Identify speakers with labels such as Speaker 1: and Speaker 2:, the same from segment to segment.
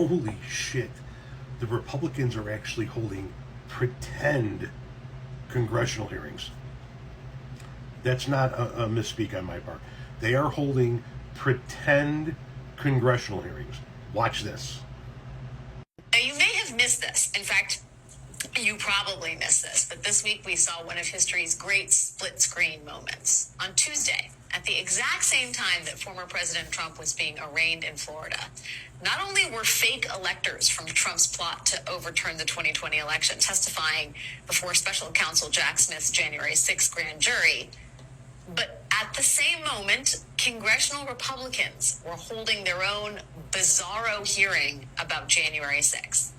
Speaker 1: holy shit, the Republicans are actually holding pretend congressional hearings. That's not a misspeak on my part. They are holding pretend congressional hearings. Watch this.
Speaker 2: Now, you may have missed this. In fact, you probably missed this, but this week we saw one of history's great split-screen moments. On Tuesday, at the exact same time that former President Trump was being arraigned in Florida, not only were fake electors from Trump's plot to overturn the 2020 election testifying before special counsel Jack Smith's January 6th grand jury, but at the same moment, congressional Republicans were holding their own bizarro hearing about January 6th.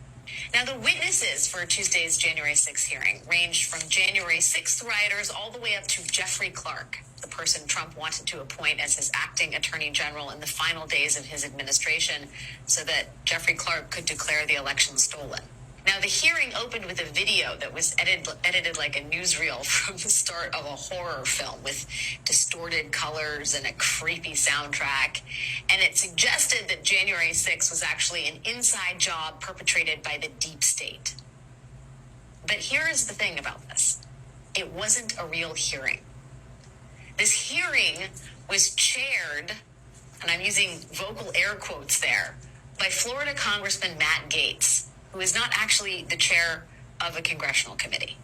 Speaker 2: Now, the witnesses for Tuesday's January 6th hearing ranged from January 6th rioters all the way up to Jeffrey Clark, the person Trump wanted to appoint as his acting attorney general in the final days of his administration so that Jeffrey Clark could declare the election stolen. Now, the hearing opened with a video that was edited like a newsreel from the start of a horror film with distorted colors and a creepy soundtrack. And it suggested that January 6th was actually an inside job perpetrated by the deep state. But here is the thing about this. It wasn't a real hearing. This hearing was chaired, and I'm using vocal air quotes there, by Florida Congressman Matt Gaetz, who is not actually the chair of a congressional committee.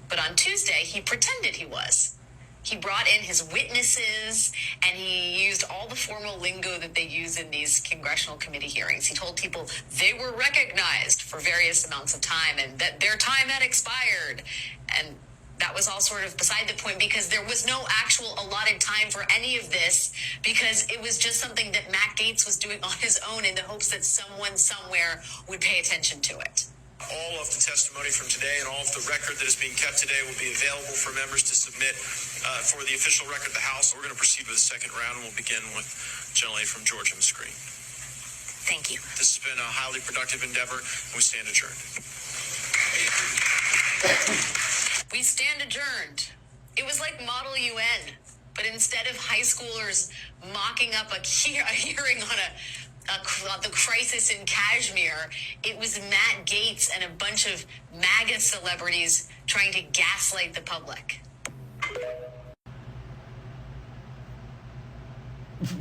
Speaker 2: But on Tuesday, he pretended he was. He brought in his witnesses, and he used all the formal lingo that they use in these congressional committee hearings. He told people they were recognized for various amounts of time and that their time had expired. And that was all sort of beside the point because there was no actual allotted time for any of this because it was just something that Matt Gaetz was doing on his own in the hopes that someone somewhere would pay attention to it.
Speaker 3: All of the testimony from today and all of the record that is being kept today will be available for members to submit for the official record of the House. We're going to proceed with the second round, and we'll begin with Gentle Lady from Georgia on the screen.
Speaker 2: Thank you.
Speaker 3: This has been a highly productive endeavor, and we stand adjourned.
Speaker 2: We stand adjourned. It was like Model UN, but instead of high schoolers mocking up a hearing on the crisis in Kashmir, it was Matt Gaetz and a bunch of MAGA celebrities trying to gaslight the public.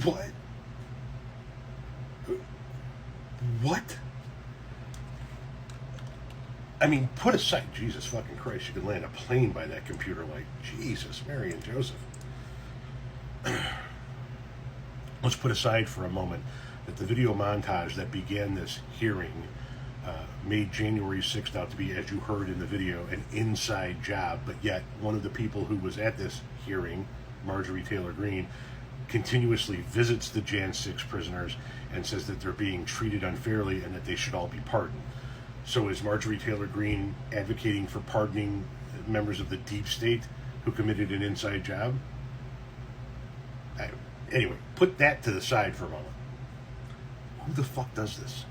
Speaker 1: What? What? I mean, put aside, Jesus fucking Christ, you could land a plane by that computer light. Jesus, Mary and Joseph. Let's put aside for a moment that the video montage that began this hearing made January 6th out to be, as you heard in the video, an inside job, but yet one of the people who was at this hearing, Marjorie Taylor Greene, continuously visits the Jan 6 prisoners and says that they're being treated unfairly and that they should all be pardoned. So is Marjorie Taylor Greene advocating for pardoning members of the deep state who committed an inside job? Anyway, put that to the side for a moment. Who the fuck does this?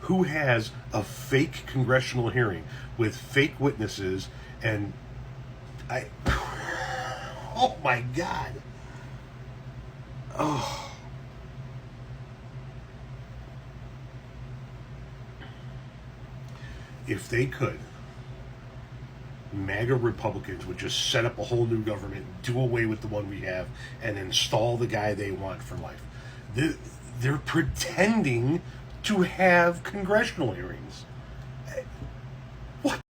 Speaker 1: Who has a fake congressional hearing with fake witnesses and oh my God. Oh. If they could, MAGA Republicans would just set up a whole new government, do away with the one we have, and install the guy they want for life. They're pretending to have congressional hearings.